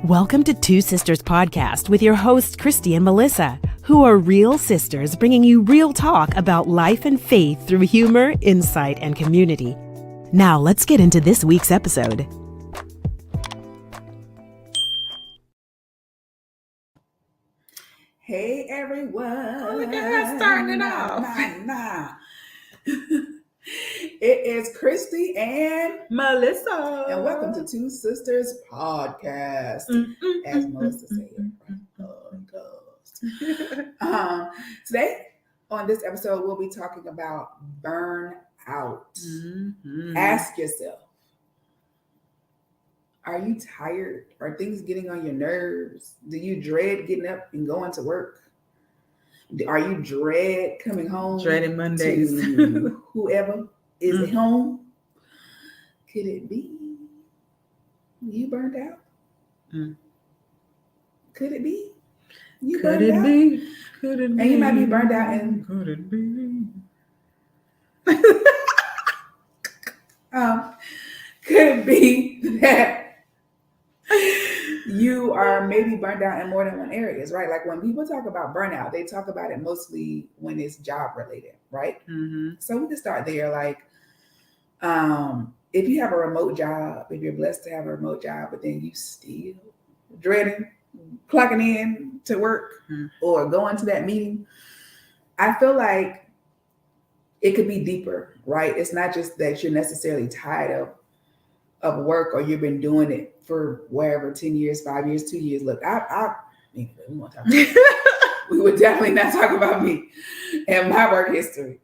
Welcome to Two Sisters Podcast with your hosts, Kristy and Melissa, who are real sisters bringing you real talk about life and faith through humor, insight, and community. Now, let's get into this week's episode. Hey, everyone. Oh, look at her starting it off. It is Kristy and Melissa. And welcome to Two Sisters Podcast. As Melissa said. Podcast. Today, on this episode, we'll be talking about burnout. Ask yourself, are you tired? Are things getting on your nerves? Do you dread getting up and going to work? Are you dread coming home? Dreading Mondays. To whoever is at home? Could it be you burned out? Could it be you Could burned it out? be? Could it be? And you might be burned out and could it be? could it be that you are maybe burned out in more than one areas, right? Like when people talk about burnout, they talk about it mostly when it's job related, right? So we can start there. Like, if you have a remote job, if you're blessed to have a remote job, but then you still dreading clocking in to work or going to that meeting, I feel like it could be deeper, right? It's not just that you're necessarily tired of work or you've been doing it for wherever, 10 years, 5 years, 2 years. Look, we won't talk about we would definitely not talk about me and my work history.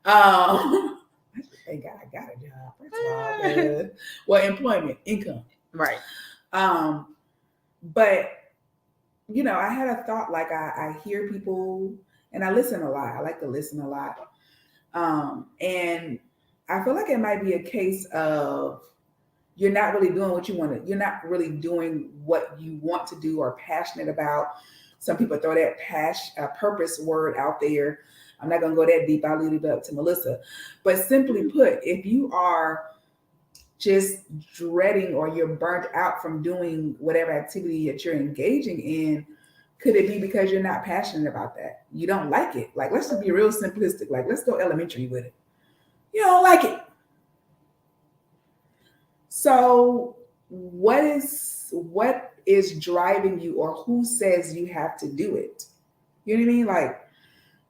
Thank God I got a job. First of all, well, employment, income. Right. But, you know, I had a thought, like I hear people and I listen a lot. I like to listen a lot. And I feel like it might be a case of you're not really doing what you want to. You're not really doing what you want to do or passionate about. Some people throw that purpose word out there. I'm not going to go that deep. I'll leave it up to Melissa. But simply put, if you are just dreading or you're burnt out from doing whatever activity that you're engaging in, could it be because you're not passionate about that? You don't like it. Like, let's just be real simplistic. Like, let's go elementary with it. You don't like it. So what is driving you, or who says you have to do it? You know what I mean? Like,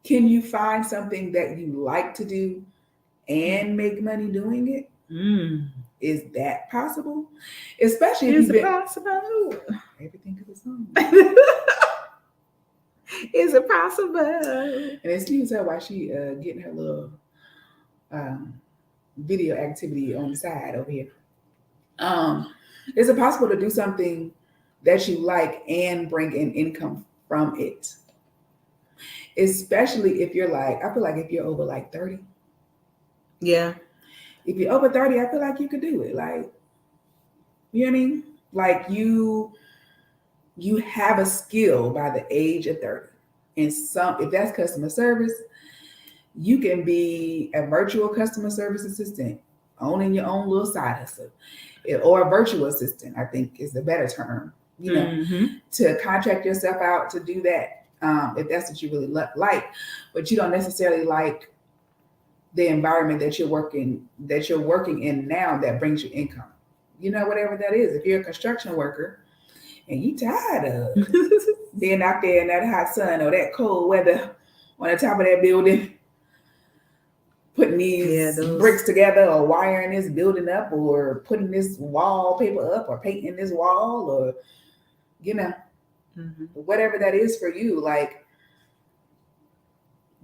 can you find something that you like to do and make money doing it? Is that possible? Especially if Is it possible? Everything to the song. Is it possible? And excuse her while she getting her little video activity on the side over here. Is it possible to do something that you like and bring in income from it? Especially if you're like, I feel like if you're over like 30. Yeah. If you're over 30, I feel like you could do it. Like, you know what I mean? Like you have a skill by the age of 30. And if that's customer service, you can be a virtual customer service assistant, owning your own little side hustle, or a virtual assistant, I think is the better term, you know, to contract yourself out to do that. If that's what you really like, but you don't necessarily like the environment that you're working in now that brings you income. You know, whatever that is. If you're a construction worker and you tired of being out there in that hot sun or that cold weather on the top of that building, putting these bricks together or wiring this building up or putting this wallpaper up or painting this wall or, you know, whatever that is for you, like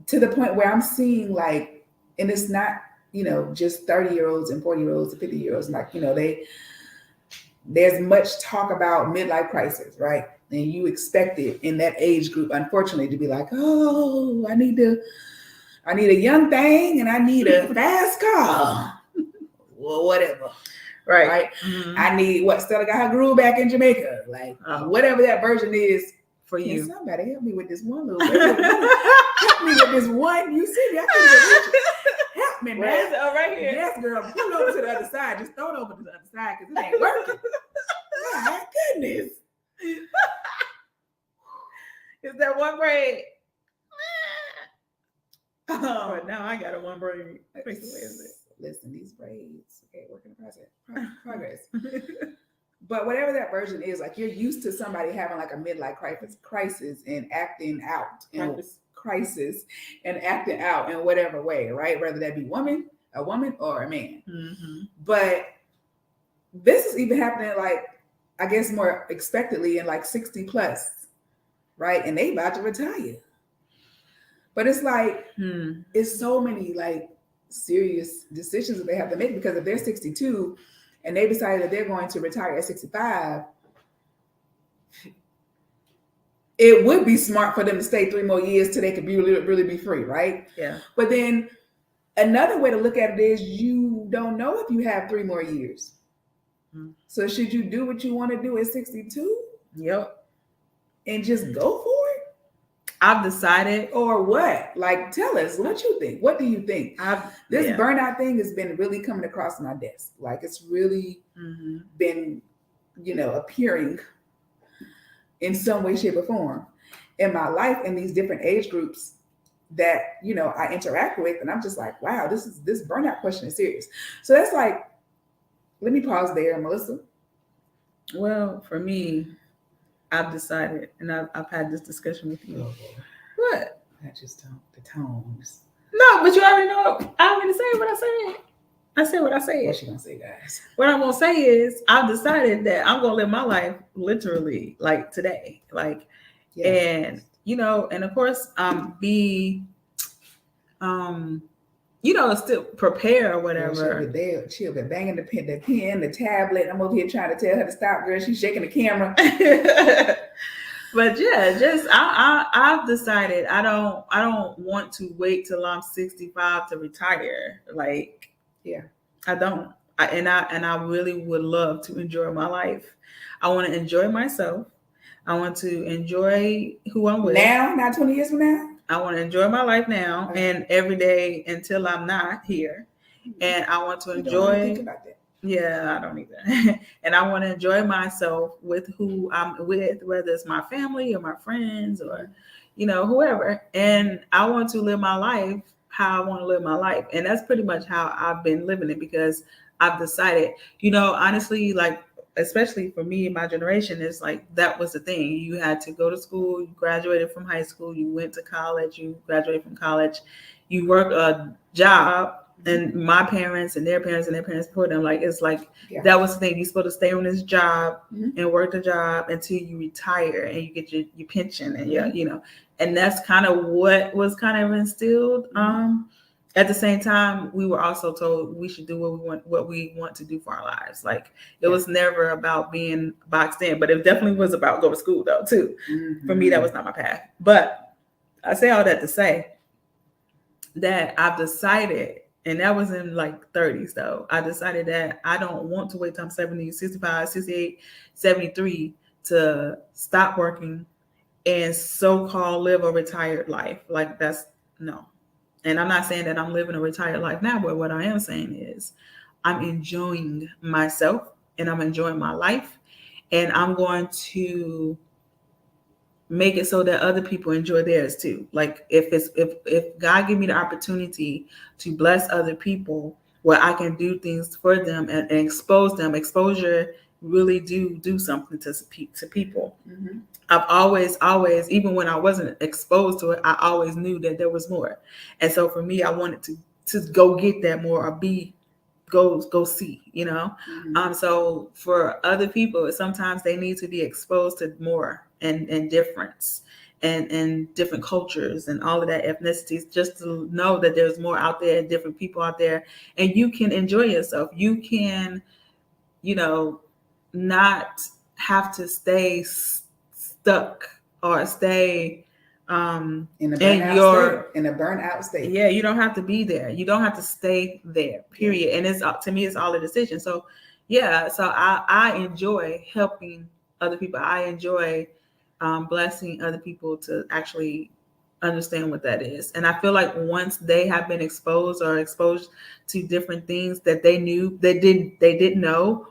to the point where I'm seeing like, and it's not, you know, just 30-year-olds and 40-year-olds and 50-year-olds, like, you know, there's much talk about midlife crisis, right? And you expect it in that age group, unfortunately, to be like, oh, I need a young thing and I need a fast car. Well, whatever. Right. I need Stella got her groove back in Jamaica. Like whatever that version is for you. Somebody help me with this one little help me with this one. You see me? I can't help me, man. Oh, right here. Yes, girl. Pull it over to the other side. Just throw it over to the other side because it ain't working. My goodness. one braid. But now I got a one braid. Listen, these braids, okay, work in progress. But whatever that version is, like you're used to somebody having like a midlife crisis and acting out crisis and acting out in whatever way, right? Whether that be a woman or a man. Mm-hmm. But this is even happening, like, I guess more expectedly in like 60 plus, right? And they about to retire. But it's like, it's so many like serious decisions that they have to make, because if they're 62 and they decided that they're going to retire at 65, it would be smart for them to stay 3 more years till they could really be free, right? Yeah. But then another way to look at it is you don't know if you have 3 more years. So should you do what you want to do at 62? Yep. And just go for it? I've decided. Or what? Like, tell us what you think. What do you think? This burnout thing has been really coming across my desk. Like, it's really been, appearing in some way, shape, or form in my life in these different age groups that, I interact with. And I'm just like, wow, this burnout question is serious. So that's like, let me pause there, Melissa. Well, for me, I've decided, and I've had this discussion with you. Oh, what? I just don't. The tones. No, but you already know. I already said what I said. I said what I said. What you gonna say, guys? What I'm gonna say is, I've decided that I'm gonna live my life literally, like today, like, and and of course, still prepare or whatever. She'll be banging the pen, the tablet. I'm over here trying to tell her to stop, girl. She's shaking the camera. But yeah, I've decided I don't want to wait till I'm 65 to retire. Like, yeah, I don't. I really would love to enjoy my life. I want to enjoy myself. I want to enjoy who I'm with. Now, not 20 years from now. I want to enjoy my life now and every day until I'm not here. And I want to enjoy. Think about that. Yeah, I don't either. And I want to enjoy myself with who I'm with, whether it's my family or my friends or, whoever. And I want to live my life how I want to live my life. And that's pretty much how I've been living it, because I've decided, honestly, like, especially for me and my generation, it's like that was the thing. You had to go to school, you graduated from high school, you went to college, you graduated from college, you work a job, and my parents and their parents before them, like, it's like that was the thing. You're supposed to stay on this job and work the job until you retire and you get your pension and and that's kind of what was kind of instilled. At the same time, we were also told we should do what we want to do for our lives. Like, it was never about being boxed in, but it definitely was about go to school though too. For me, that was not my path. But I say all that to say that I've decided, and that was in like 30s though, I decided that I don't want to wait till I'm 70, 65, 68, 73 to stop working and so-called live a retired life. Like, that's no. And I'm not saying that I'm living a retired life now, but what I am saying is I'm enjoying myself and I'm enjoying my life, and I'm going to make it so that other people enjoy theirs too. Like, if God give me the opportunity to bless other people where I can do things for them and expose them, exposure really do something to people. I've always, even when I wasn't exposed to it, I always knew that there was more. And so for me, I wanted to go get that more, or go see, So for other people, sometimes they need to be exposed to more and difference and different cultures and all of that, ethnicities, just to know that there's more out there, different people out there, and you can enjoy yourself. You can, not have to stay stuck or stay in a burnout state. Yeah, you don't have to be there. You don't have to stay there, period. And it's, to me, it's all a decision. So so I enjoy helping other people. I enjoy blessing other people to actually understand what that is. And I feel like once they have been exposed to different things that they didn't know,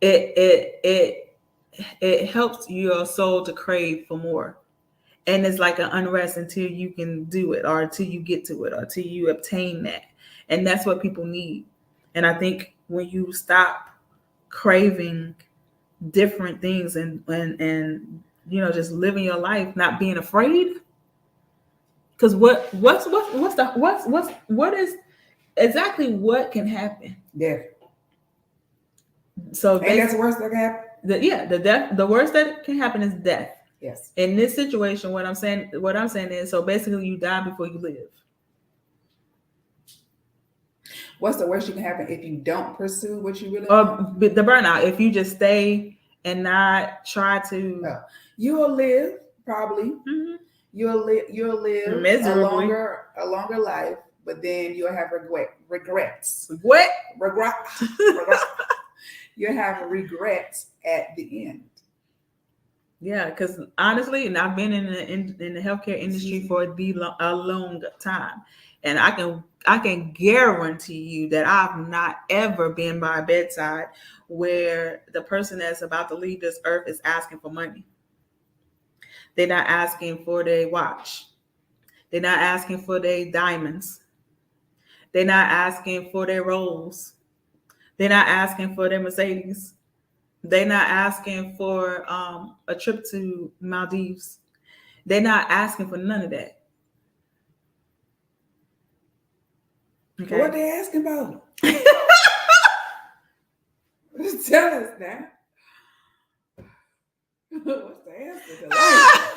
it helps your soul to crave for more. And it's like an unrest until you can do it, or until you get to it, or until you obtain that. And that's what people need. And I think when you stop craving different things and just living your life, not being afraid. Because what is exactly what can happen? Death. So that's the worst that can happen. The worst that can happen is death. Yes. In this situation, what I'm saying is, so basically you die before you live. What's the worst you can happen if you don't pursue what you really want? The burnout. If you just stay and not try to, you'll live probably. Mm-hmm. You'll live miserably. a longer life, but then you'll have regrets. What? Regret. You'll have regrets at the end. Yeah, because honestly, and I've been in the healthcare industry for a long time, and I can guarantee you that I've not ever been by a bedside where the person that's about to leave this earth is asking for money. They're not asking for their watch. They're not asking for their diamonds. They're not asking for their Rolls. They're not asking for their Mercedes. They're not asking for a trip to Maldives. They're not asking for none of that. Okay. What they asking about? Tell us now. What's the answer to life?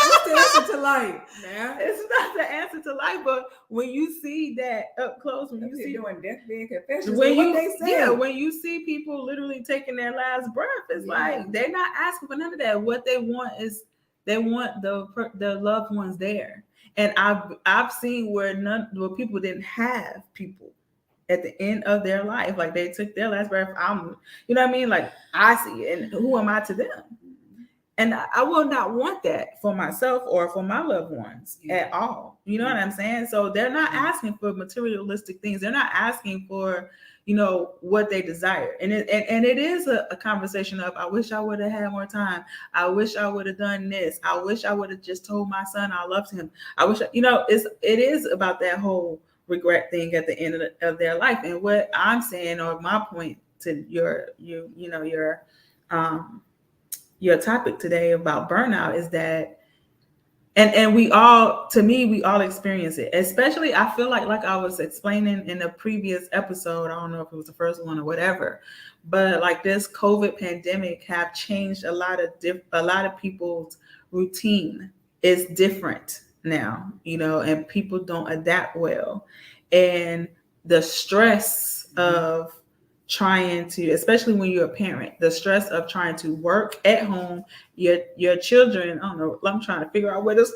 What's the answer to life, man? It's not the answer to life, but when you see that up close, when you see doing deathbed confessions, when what they say, when you see people literally taking their last breath, it's like they're not asking for none of that. What they want is they want the loved ones there. And I've seen where people didn't have people at the end of their life, like they took their last breath. You know what I mean? Like I see it, and who am I to them? And I will not want that for myself or for my loved ones at all. You know what I'm saying? So they're not asking for materialistic things. They're not asking for, what they desire. And it is a conversation of, I wish I would have had more time. I wish I would have done this. I wish I would have just told my son I loved him. I wish, it is about that whole regret thing at the end of their life. And what I'm saying, or my point to your topic today about burnout is that, and we all experience it. Especially, I feel like I was explaining in the previous episode, I don't know if it was the first one or whatever, but like this COVID pandemic have changed a lot of people's routine. It's different now, and people don't adapt well. And the stress of trying to, especially when you're a parent, the stress of trying to work at home, your children, I don't know, I'm trying to figure out where the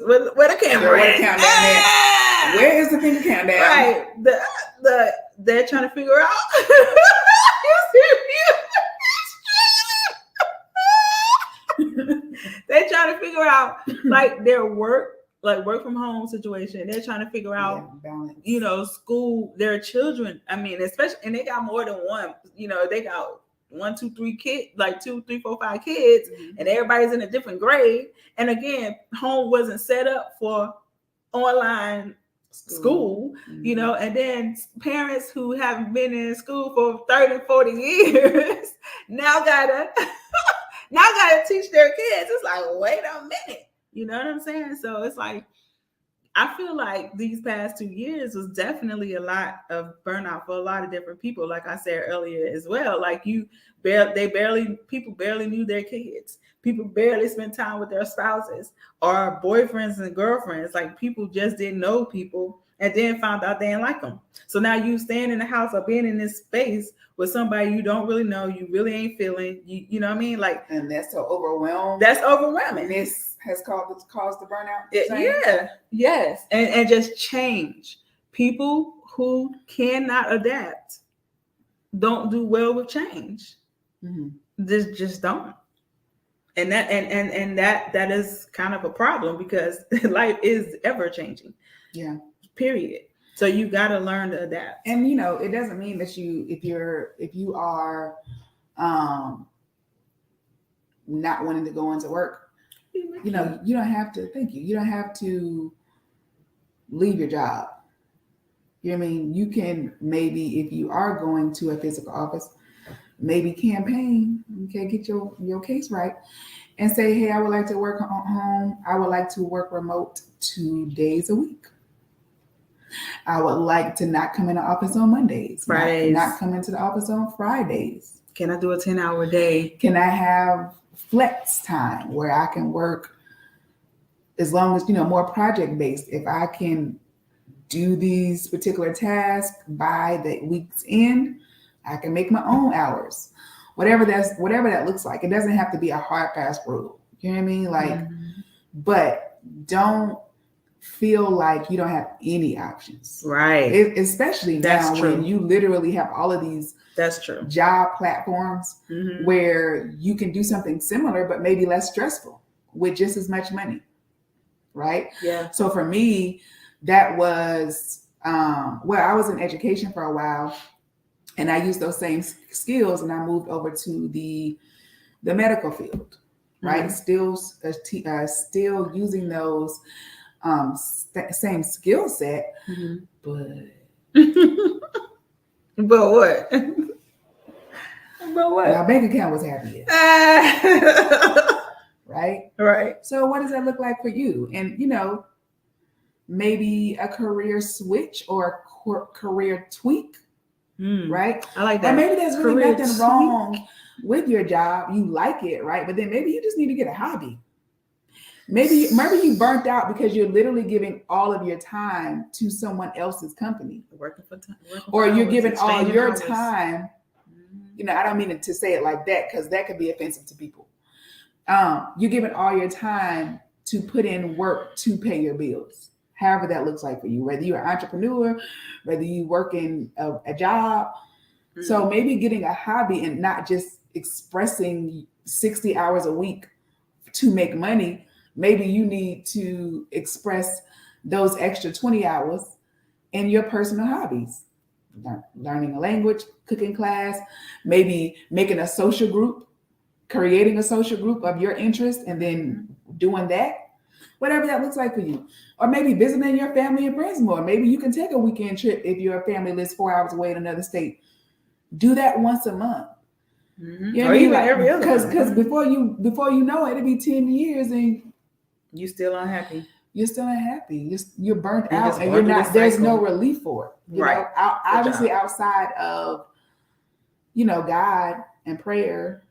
camera is. Where is the finger countdown? Right. They're trying to figure out. They're trying to figure out like their work from home situation. They're trying to figure out, balance. School, their children. I mean, especially, and they got more than one, they got 1, 2, 3 kids, like 2, 3, 4, 5 kids, and everybody's in a different grade. And again, home wasn't set up for online school, and then parents who haven't been in school for 30, 40 years now gotta teach their kids. It's like, wait a minute. You know what I'm saying? So it's like, I feel like these past 2 years was definitely a lot of burnout for a lot of different people. Like I said earlier as well, like people barely knew their kids. People barely spent time with their spouses or boyfriends and girlfriends. Like people just didn't know people and then found out they didn't like them. So now you stand in the house or being in this space with somebody you don't really know, you really ain't feeling, you know what I mean? Like, and that's so overwhelming. That's overwhelming. And this has caused the burnout. Yes. And just change. People who cannot adapt don't do well with change. Mm-hmm. Just don't. And that is kind of a problem because life is ever changing. Yeah. Period. So you got to learn to adapt. And it doesn't mean that if you are not wanting to go into work, You know, you don't have to, thank you. You don't have to leave your job. You know what I mean? You can maybe, if you are going to a physical office, maybe campaign, okay, get your case right and say, hey, I would like to work on home. I would like to work remote 2 days a week. I would like to not come in the office on Mondays. Fridays. Not come into the office on Fridays. Can I do a 10-hour day? Can I have flex time where I can work as long as, more project-based? If I can do these particular tasks by the week's end, I can make my own hours. Whatever that looks like. It doesn't have to be a hard, fast rule. You know what I mean? Like, but don't feel like you don't have any options. Right. Especially now when you literally have all of these job platforms where you can do something similar, but maybe less stressful with just as much money. Right? Yeah. So for me, that was, I was in education for a while and I used those same skills and I moved over to the medical field, right? Still using those same skill set, but what? But what? My bank account was happy. Right. So what does that look like for you? And maybe a career switch or a career tweak, right? I like that. Or maybe there's really nothing wrong with your job. You like it, right? But then maybe you just need to get a hobby. Maybe you burnt out because you're literally giving all of your time to someone else's company. Or you're giving all your time. I don't mean to say it like that because that could be offensive to people. You're giving all your time to put in work to pay your bills. However that looks like for you, whether you're an entrepreneur, whether you work in a job. So maybe getting a hobby and not just expressing 60 hours a week to make money. Maybe you need to express those extra 20 hours in your personal hobbies. Learning a language, cooking class, maybe making a social group, creating a social group of your interest and then doing that. Whatever that looks like for you. Or maybe visiting your family and friends more. Maybe you can take a weekend trip if your family lives 4 hours away in another state. Do that once a month. You know or even every other month. Because before you know it, it'll be 10 years and you still unhappy. You're still unhappy. You're burnt out and you're not, there's no relief for it. You know, obviously outside of, God and prayer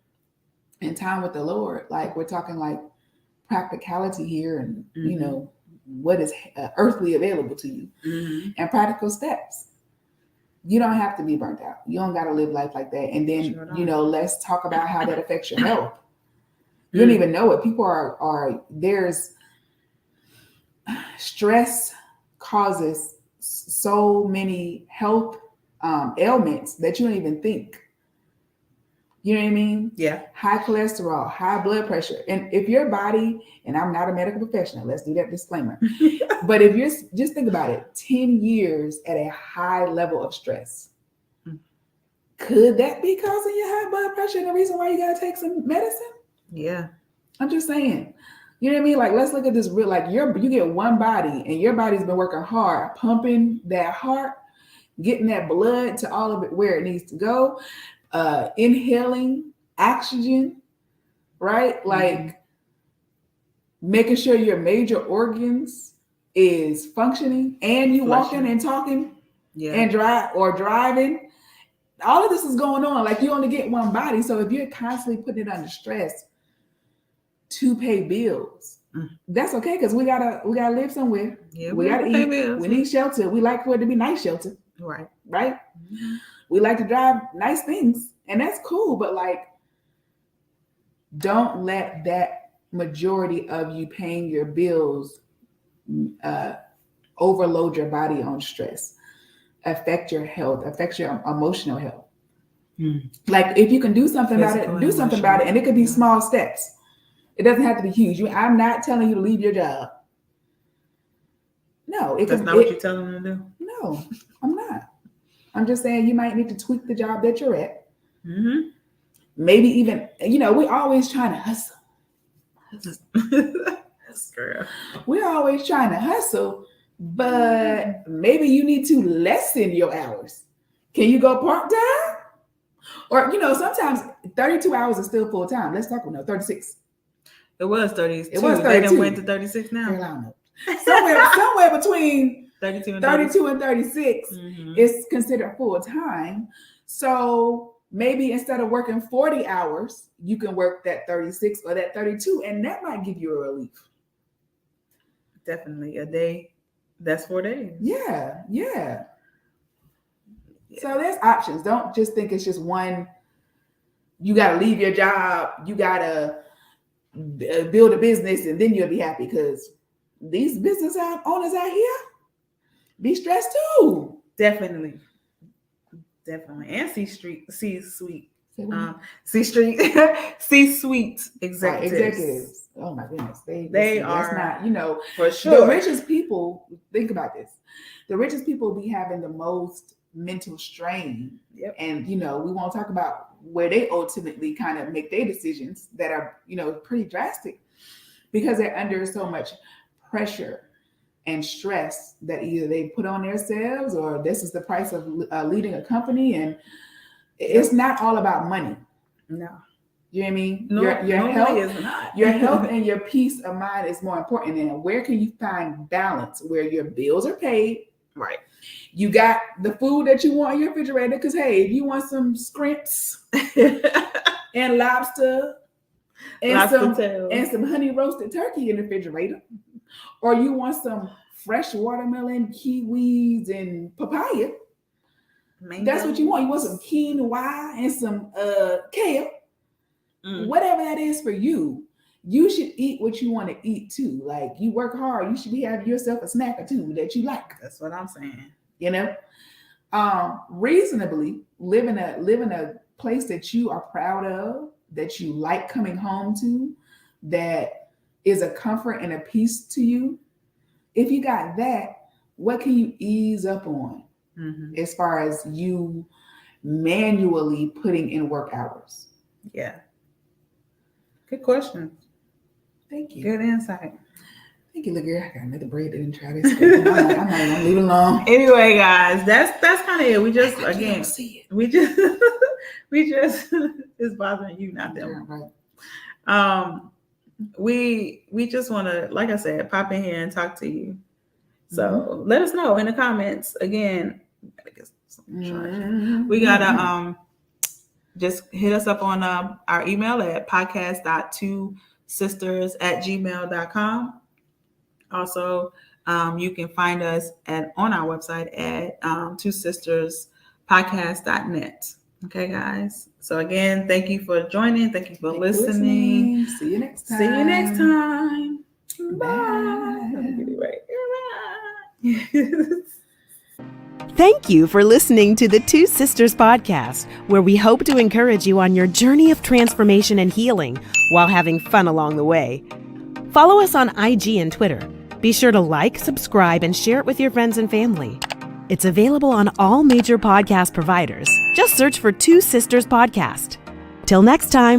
and time with the Lord, like we're talking like practicality here and, what is earthly available to you and practical steps. You don't have to be burnt out. You don't got to live life like that. And then, let's talk about how that affects your health. You don't even know it. People there's stress causes so many health ailments that you don't even think. You know what I mean? Yeah. High cholesterol, high blood pressure. And if your body, and I'm not a medical professional, let's do that disclaimer. But if you're, just think about it, 10 years at a high level of stress, could that be causing your high blood pressure and the reason why you got to take some medicine? Yeah. I'm just saying. You know what I mean? Like, let's look at this real, like you get one body and your body's been working hard, pumping that heart, getting that blood to all of it where it needs to go, inhaling oxygen, right? Like making sure your major organs is functioning and you walking and talking and driving. All of this is going on. Like you only get one body. So if you're constantly putting it under stress to pay bills, that's okay because we gotta live somewhere. Yeah, we gotta eat. Bills. We need shelter. We like for it to be nice shelter. Right. Mm-hmm. We like to drive nice things, and that's cool. But like, don't let that majority of you paying your bills overload your body on stress, affect your health, affect your emotional health. Like if you can do something about it, do something about it, and it could be small steps. It doesn't have to be huge. I'm not telling you to leave your job. No, that's not what you're telling them to do. No, I'm not. I'm just saying you might need to tweak the job that you're at. Mm-hmm. Maybe even, we're always trying to hustle. Girl. We're always trying to hustle, but maybe you need to lessen your hours. Can you go part-time? Or, sometimes 32 hours is still full-time. Let's talk about 36. It was 32. It was 32. They done went to 36 now. Girl, I don't know. Somewhere between 32 and 36 is considered full-time. So maybe instead of working 40 hours, you can work that 36 or that 32, and that might give you a relief. Definitely. A day, that's 4 days. Yeah. So there's options. Don't just think it's just one. You got to leave your job. You got to build a business and then you'll be happy, because these business owners out here be stressed too. Definitely. And C-suite executives. Oh my goodness. They are not, for sure. The richest people, think about this. The richest people be having the most mental strain. Yep. And, we won't talk about where they ultimately kind of make their decisions that are, pretty drastic, because they're under so much pressure and stress that either they put on themselves, or this is the price of leading a company. And it's not all about money. No. You know what I mean? No, your health is not. Your health and your peace of mind is more important. And where can you find balance where your bills are paid? Right. You got the food that you want in your refrigerator, because hey, if you want some scrimps and lobster and some honey roasted turkey in the refrigerator, or you want some fresh watermelon, kiwis, and papaya, that's what you want. You want some quinoa and some kale. Whatever that is for you, you should eat what you want to eat too. Like, you work hard, you should be having yourself a snack or two that you like. That's what I'm saying. Reasonably live in a place that you are proud of, that you like coming home to, that is a comfort and a peace to you. If you got that, what can you ease up on as far as you manually putting in work hours? Yeah. Good question. Thank you. Good insight. Thank you, look girl. I got another bread that didn't try this. I'm not gonna leave it alone. Anyway, guys, that's kind of it. We just see it. we just it's bothering you, not them. Right. We just want to, like I said, pop in here and talk to you. So let us know in the comments. Again, we gotta just hit us up on our email at podcast.twosisters@gmail.com. Also, you can find us on our website at twosisterspodcast.net. Okay, guys. So again, thank you for joining. Thank you for listening. See you next time. Bye. Let me get it right. Thank you for listening to the Two Sisters Podcast, where we hope to encourage you on your journey of transformation and healing while having fun along the way. Follow us on IG and Twitter. Be sure to like, subscribe, and share it with your friends and family. It's available on all major podcast providers. Just search for Two Sisters Podcast. Till next time.